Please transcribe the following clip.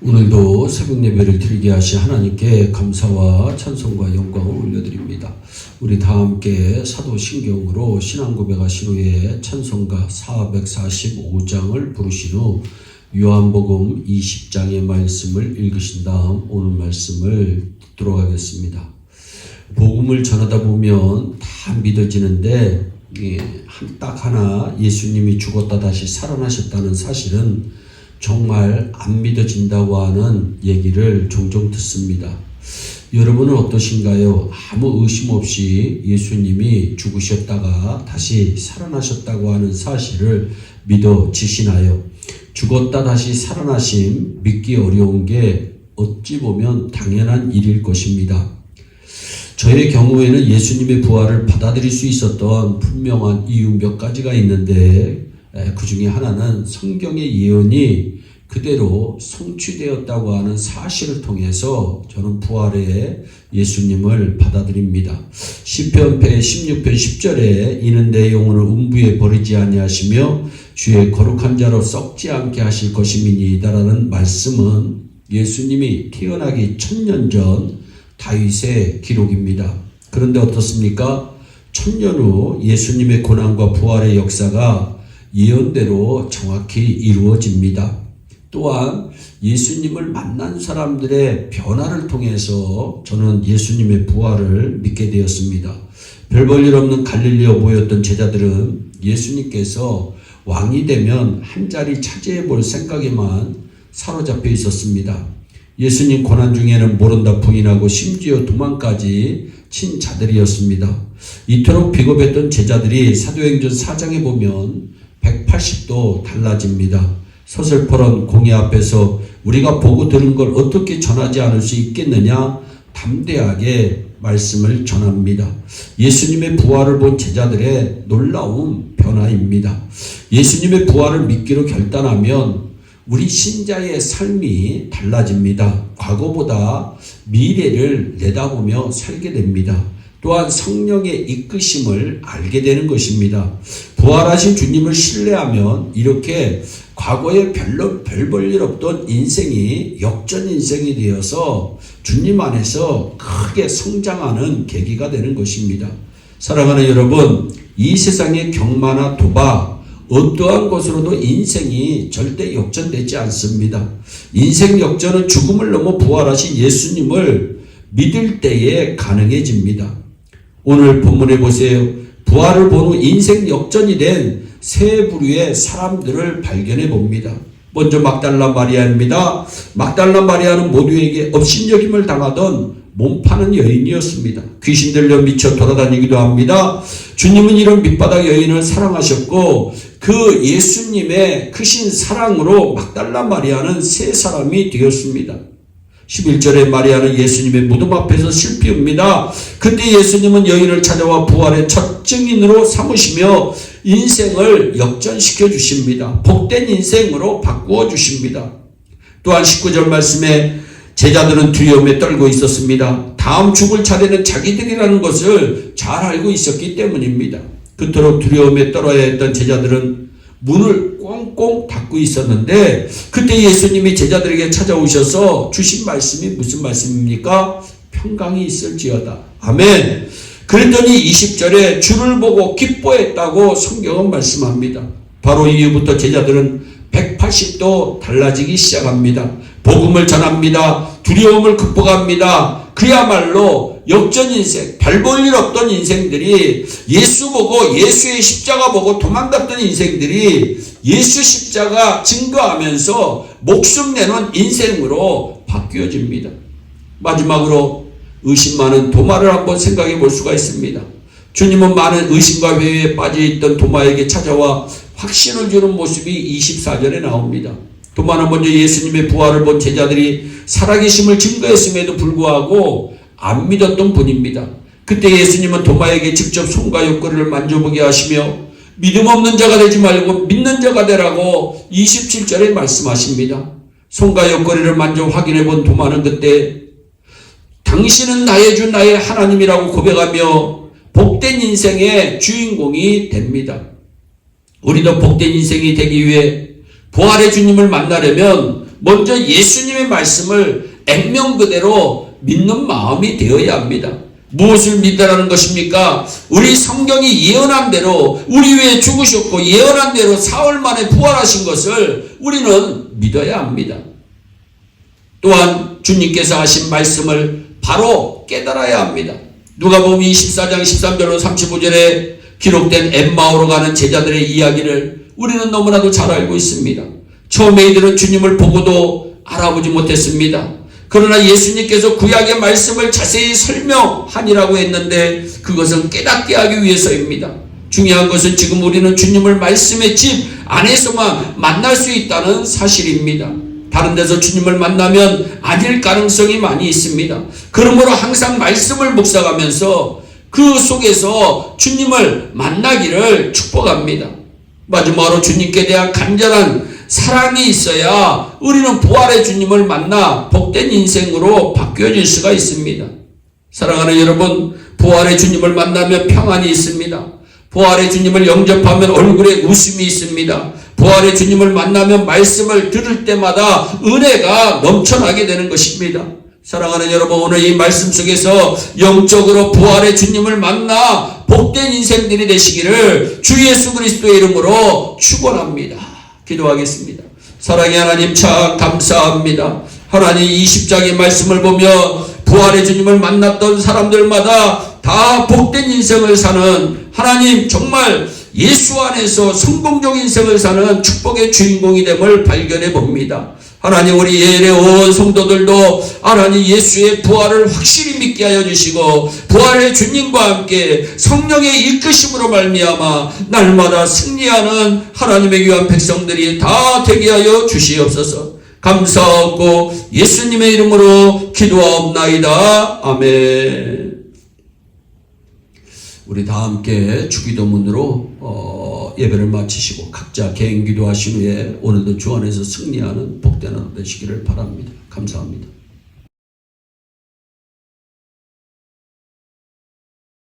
오늘도 새벽 예배를 드리게 하신 하나님께 감사와 찬송과 영광을 올려드립니다. 우리 다 함께 사도신경으로 신앙 고백하신 후에 찬송가 445장을 부르신 후 요한복음 20장의 말씀을 읽으신 다음 오늘 말씀을 듣도록 하겠습니다. 복음을 전하다 보면 다 믿어지는데 딱 하나 예수님이 죽었다 다시 살아나셨다는 사실은 정말 안 믿어진다고 하는 얘기를 종종 듣습니다. 여러분은 어떠신가요? 아무 의심 없이 예수님이 죽으셨다가 다시 살아나셨다고 하는 사실을 믿어지시나요? 죽었다 다시 살아나심 믿기 어려운 게 어찌 보면 당연한 일일 것입니다. 저의 경우에는 예수님의 부활을 받아들일 수 있었던 분명한 이유 몇 가지가 있는데 그 중에 하나는 성경의 예언이 그대로 성취되었다고 하는 사실을 통해서 저는 부활의 예수님을 받아들입니다. 시편 16편 10절에 이는 내 영혼을 음부에 버리지 아니하시며 주의 거룩한 자로 썩지 않게 하실 것임이니이다라는 말씀은 예수님이 태어나기 1000년 전 다윗의 기록입니다. 그런데 어떻습니까? 1000년 후 예수님의 고난과 부활의 역사가 예언대로 정확히 이루어집니다. 또한 예수님을 만난 사람들의 변화를 통해서 저는 예수님의 부활을 믿게 되었습니다. 별 볼 일 없는 갈릴리에 모였던 제자들은 예수님께서 왕이 되면 한 자리 차지해 볼 생각에만 사로잡혀 있었습니다. 예수님 고난 중에는 모른다 부인하고 심지어 도망까지 친 자들이었습니다. 이토록 비겁했던 제자들이 사도행전 4장에 보면 180도 달라집니다. 서슬퍼런 공회 앞에서 우리가 보고 들은 걸 어떻게 전하지 않을 수 있겠느냐 담대하게 말씀을 전합니다. 예수님의 부활을 본 제자들의 놀라운 변화입니다. 예수님의 부활을 믿기로 결단하면 우리 신자의 삶이 달라집니다. 과거보다 미래를 내다보며 살게 됩니다. 또한 성령의 이끄심을 알게 되는 것입니다. 부활하신 주님을 신뢰하면 이렇게 과거에 별로 별 볼 일 없던 인생이 역전 인생이 되어서 주님 안에서 크게 성장하는 계기가 되는 것입니다. 사랑하는 여러분, 이 세상의 경마나 도박 어떠한 것으로도 인생이 절대 역전되지 않습니다. 인생 역전은 죽음을 넘어 부활하신 예수님을 믿을 때에 가능해집니다. 오늘 본문에 보세요. 부활을 본 후 인생 역전이 된 세 부류의 사람들을 발견해 봅니다. 먼저 막달라 마리아입니다. 막달라 마리아는 모두에게 업신여김을 당하던 몸 파는 여인이었습니다. 귀신 들려 미쳐 돌아다니기도 합니다. 주님은 이런 밑바닥 여인을 사랑하셨고 그 예수님의 크신 사랑으로 막달라 마리아는 세 사람이 되었습니다. 11절에 마리아는 예수님의 무덤 앞에서 실피웁니다. 그때 예수님은 여인을 찾아와 부활의 첫 증인으로 삼으시며 인생을 역전시켜 주십니다. 복된 인생으로 바꾸어 주십니다. 또한 19절 말씀에 제자들은 두려움에 떨고 있었습니다. 다음 죽을 차례는 자기들이라는 것을 잘 알고 있었기 때문입니다. 그토록 두려움에 떨어야 했던 제자들은 문을 꽁꽁 닫고 있었는데 그때 예수님이 제자들에게 찾아오셔서 주신 말씀이 무슨 말씀입니까? 평강이 있을지어다. 아멘. 그랬더니 20절에 주를 보고 기뻐했다고 성경은 말씀합니다. 바로 이후부터 제자들은 180도 달라지기 시작합니다. 복음을 전합니다. 두려움을 극복합니다. 그야말로 역전 인생, 별 볼 일 없던 인생들이 예수 보고 예수의 십자가 보고 도망갔던 인생들이 예수 십자가 증거하면서 목숨 내놓은 인생으로 바뀌어집니다. 마지막으로 의심 많은 도마를 한번 생각해 볼 수가 있습니다. 주님은 많은 의심과 회의에 빠져있던 도마에게 찾아와 확신을 주는 모습이 24절에 나옵니다. 도마는 먼저 예수님의 부활을 본 제자들이 살아계심을 증거했음에도 불구하고 안 믿었던 분입니다. 그때 예수님은 도마에게 직접 손과 옆구리를 만져보게 하시며 믿음 없는 자가 되지 말고 믿는 자가 되라고 27절에 말씀하십니다. 손과 옆구리를 만져 확인해 본 도마는 그때 당신은 나의 주 나의 하나님이라고 고백하며 복된 인생의 주인공이 됩니다. 우리도 복된 인생이 되기 위해 부활의 주님을 만나려면 먼저 예수님의 말씀을 액면 그대로 믿는 마음이 되어야 합니다. 무엇을 믿으라는 것입니까? 우리 성경이 예언한 대로 우리 위해 죽으셨고 예언한 대로 사흘 만에 부활하신 것을 우리는 믿어야 합니다. 또한 주님께서 하신 말씀을 바로 깨달아야 합니다. 누가복음 24장 13절로 35절에 기록된 엠마오로 가는 제자들의 이야기를 우리는 너무나도 잘 알고 있습니다. 처음에 이들은 주님을 보고도 알아보지 못했습니다. 그러나 예수님께서 구약의 말씀을 자세히 설명하니라고 했는데 그것은 깨닫게 하기 위해서입니다. 중요한 것은 지금 우리는 주님을 말씀의 집 안에서만 만날 수 있다는 사실입니다. 다른 데서 주님을 만나면 아닐 가능성이 많이 있습니다. 그러므로 항상 말씀을 묵상하면서 그 속에서 주님을 만나기를 축복합니다. 마지막으로 주님께 대한 간절한 사랑이 있어야 우리는 부활의 주님을 만나 복된 인생으로 바뀌어질 수가 있습니다. 사랑하는 여러분, 부활의 주님을 만나면 평안이 있습니다. 부활의 주님을 영접하면 얼굴에 웃음이 있습니다. 부활의 주님을 만나면 말씀을 들을 때마다 은혜가 넘쳐나게 되는 것입니다. 사랑하는 여러분, 오늘 이 말씀 속에서 영적으로 부활의 주님을 만나 복된 인생들이 되시기를 주 예수 그리스도의 이름으로 축원합니다. 기도하겠습니다. 사랑의 하나님, 참 감사합니다. 하나님, 이 십자가의 말씀을 보며 부활의 주님을 만났던 사람들마다 다 복된 인생을 사는 하나님, 정말 예수 안에서 성공적 인생을 사는 축복의 주인공이 됨을 발견해 봅니다. 하나님, 우리 예일의 온 성도들도 하나님 예수의 부활을 확실히 믿게 하여 주시고 부활의 주님과 함께 성령의 이끄심으로 말미암아 날마다 승리하는 하나님의 귀한 백성들이 다 되게 하여 주시옵소서. 감사하고 예수님의 이름으로 기도하옵나이다. 아멘. 우리 다 함께 주기도문으로 예배를 마치시고 각자 개인 기도하신 후에 오늘도 주 안에서 승리하는 복된 하루 되시기를 바랍니다. 감사합니다.